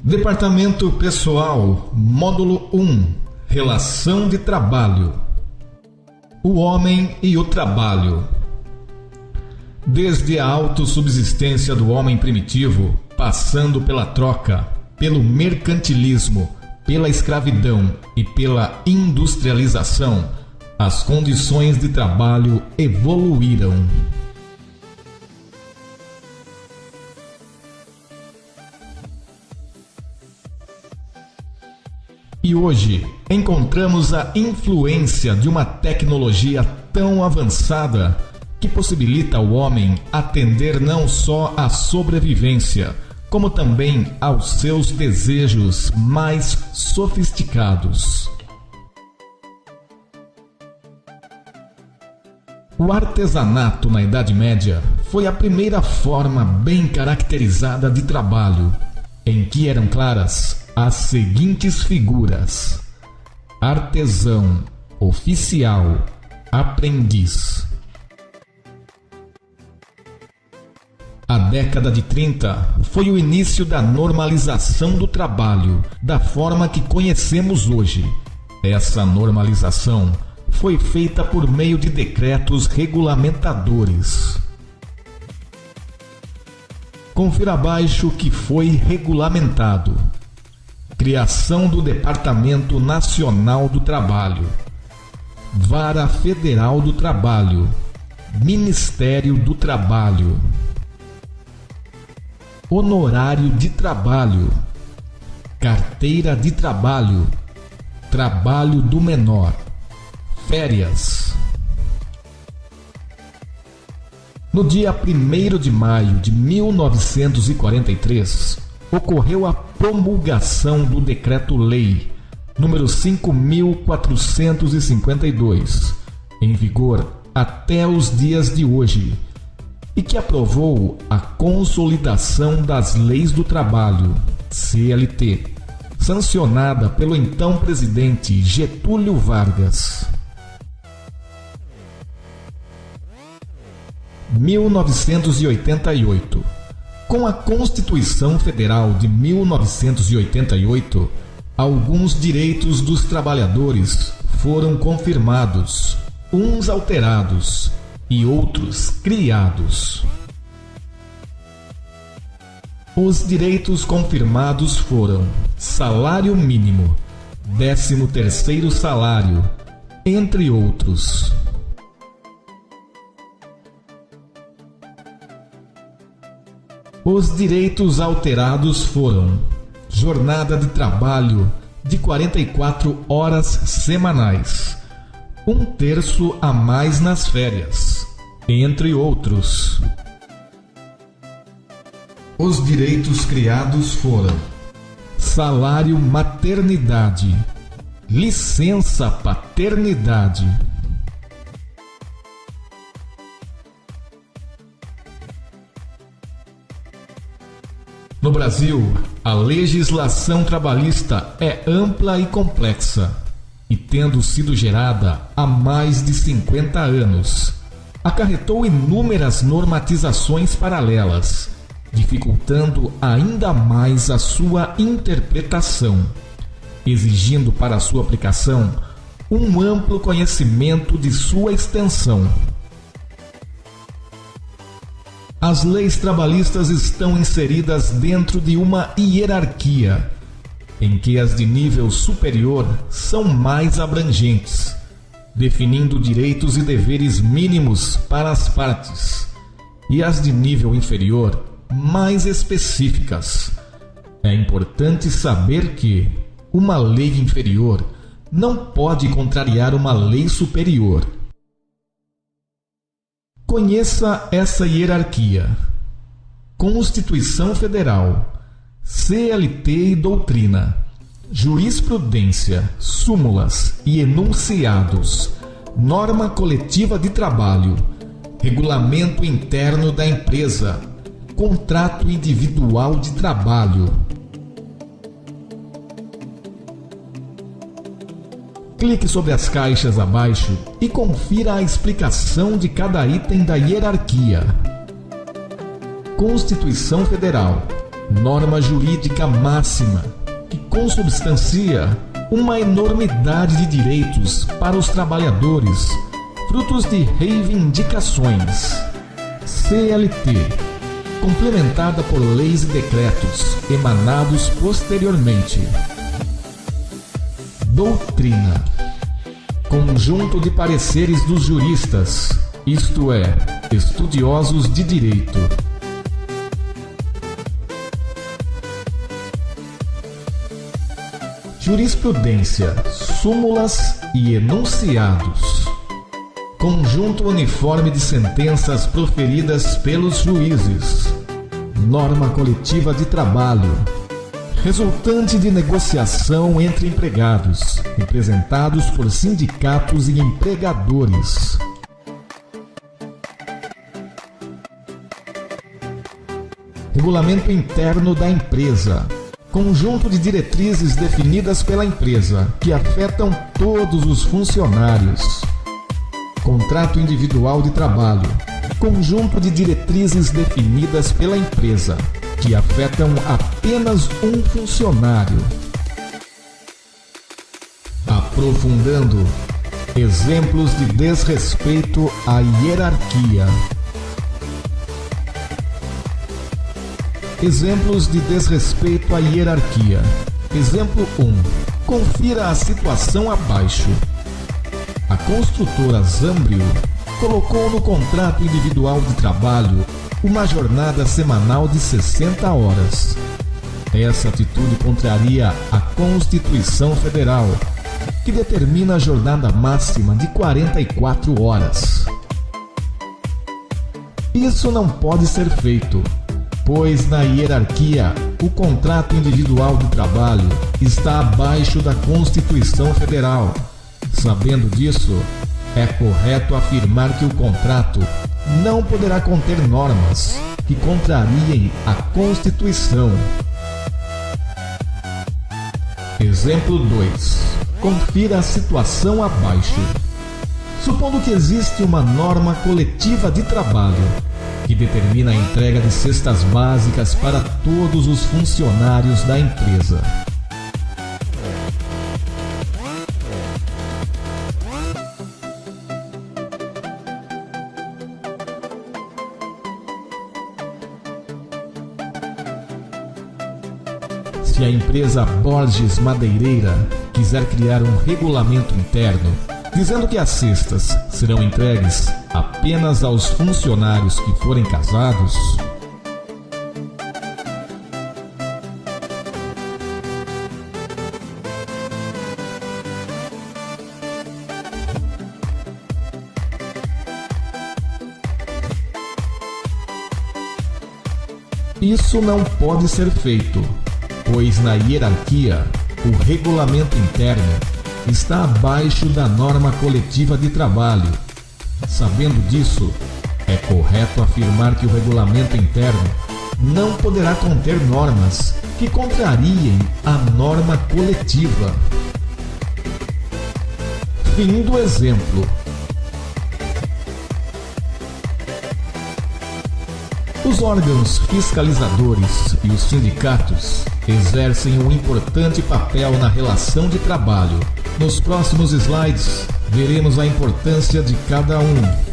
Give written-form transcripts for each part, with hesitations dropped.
Departamento Pessoal, Módulo 1, Relação de Trabalho. O homem e o trabalho. Desde a autossubsistência do homem primitivo, passando pela troca, pelo mercantilismo, pela escravidão e pela industrialização, as condições de trabalho evoluíram. E hoje encontramos a influência de uma tecnologia tão avançada que possibilita ao homem atender não só à sobrevivência, como também aos seus desejos mais sofisticados. O artesanato na Idade Média foi a primeira forma bem caracterizada de trabalho, em que eram claras as seguintes figuras: artesão, oficial, aprendiz. A década de 30 foi o início da normalização do trabalho, da forma que conhecemos hoje. Essa normalização foi feita por meio de decretos regulamentadores. Confira abaixo o que foi regulamentado. Criação do Departamento Nacional do Trabalho, Vara Federal do Trabalho, Ministério do Trabalho, Honorário de Trabalho, Carteira de Trabalho, Trabalho do Menor, Férias. No dia 1º de maio de 1943, ocorreu a promulgação do Decreto-Lei número 5.452, em vigor até os dias de hoje, e que aprovou a Consolidação das Leis do Trabalho, CLT, sancionada pelo então presidente Getúlio Vargas. 1988. Com a Constituição Federal de 1988, alguns direitos dos trabalhadores foram confirmados, uns alterados e outros criados. Os direitos confirmados foram salário mínimo, 13º salário, entre outros. Os direitos alterados foram jornada de trabalho de 44 horas semanais, 1/3 a mais nas férias, entre outros. Os direitos criados foram salário maternidade, licença paternidade. No Brasil, a legislação trabalhista é ampla e complexa, e tendo sido gerada há mais de 50 anos, acarretou inúmeras normatizações paralelas, dificultando ainda mais a sua interpretação, exigindo para sua aplicação um amplo conhecimento de sua extensão. As leis trabalhistas estão inseridas dentro de uma hierarquia, em que as de nível superior são mais abrangentes, definindo direitos e deveres mínimos para as partes, e as de nível inferior mais específicas. É importante saber que uma lei inferior não pode contrariar uma lei superior. Conheça essa hierarquia: Constituição Federal, CLT e doutrina, jurisprudência, súmulas e enunciados, norma coletiva de trabalho, regulamento interno da empresa, contrato individual de trabalho. Clique sobre as caixas abaixo e confira a explicação de cada item da hierarquia. Constituição Federal, norma jurídica máxima, que consubstancia uma enormidade de direitos para os trabalhadores, frutos de reivindicações. CLT, complementada por leis e decretos emanados posteriormente. Doutrina, conjunto de pareceres dos juristas, isto é, estudiosos de direito. Jurisprudência, súmulas e enunciados. Conjunto uniforme de sentenças proferidas pelos juízes. Norma coletiva de trabalho, resultante de negociação entre empregados, representados por sindicatos e empregadores. Regulamento interno da empresa, conjunto de diretrizes definidas pela empresa que afetam todos os funcionários. Contrato individual de trabalho, conjunto de diretrizes definidas pela empresa que afetam apenas um funcionário. Aprofundando, exemplos de desrespeito à hierarquia. Exemplos de desrespeito à hierarquia. Exemplo 1. Confira a situação abaixo. A construtora Zambrio colocou no contrato individual de trabalho uma jornada semanal de 60 horas. Essa atitude contraria a Constituição Federal, que determina a jornada máxima de 44 horas. Isso não pode ser feito, pois na hierarquia o contrato individual de trabalho está abaixo da Constituição Federal. Sabendo disso, é correto afirmar que o contrato não poderá conter normas que contrariem a Constituição. Exemplo 2. Confira a situação abaixo. Supondo que existe uma norma coletiva de trabalho que determina a entrega de cestas básicas para todos os funcionários da empresa. Se a empresa Borges Madeireira quiser criar um regulamento interno dizendo que as cestas serão entregues apenas aos funcionários que forem casados, isso não pode ser feito, pois na hierarquia o regulamento interno está abaixo da norma coletiva de trabalho. Sabendo disso, é correto afirmar que o regulamento interno não poderá conter normas que contrariem a norma coletiva. Fim do exemplo. Os órgãos fiscalizadores e os sindicatos exercem um importante papel na relação de trabalho. Nos próximos slides, veremos a importância de cada um.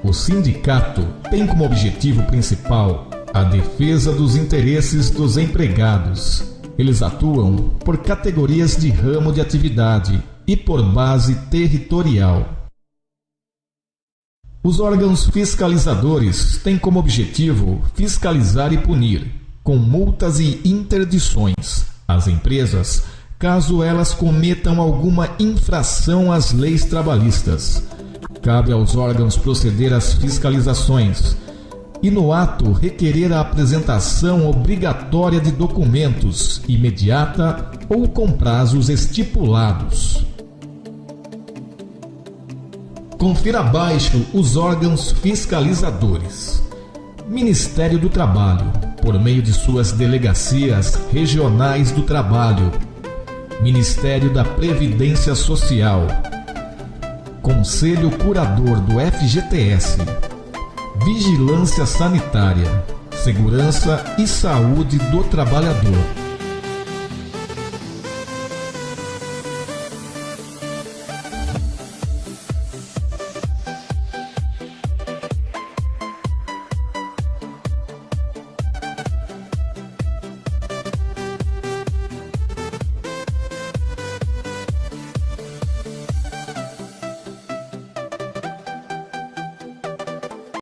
O sindicato tem como objetivo principal a defesa dos interesses dos empregados. Eles atuam por categorias de ramo de atividade e por base territorial. Os órgãos fiscalizadores têm como objetivo fiscalizar e punir, com multas e interdições, as empresas, caso elas cometam alguma infração às leis trabalhistas. Cabe aos órgãos proceder às fiscalizações e, no ato, requerer a apresentação obrigatória de documentos, imediata ou com prazos estipulados. Confira abaixo os órgãos fiscalizadores. Ministério do Trabalho, por meio de suas delegacias regionais do trabalho. Ministério da Previdência Social. Conselho Curador do FGTS. vigilância sanitária, segurança e saúde do trabalhador.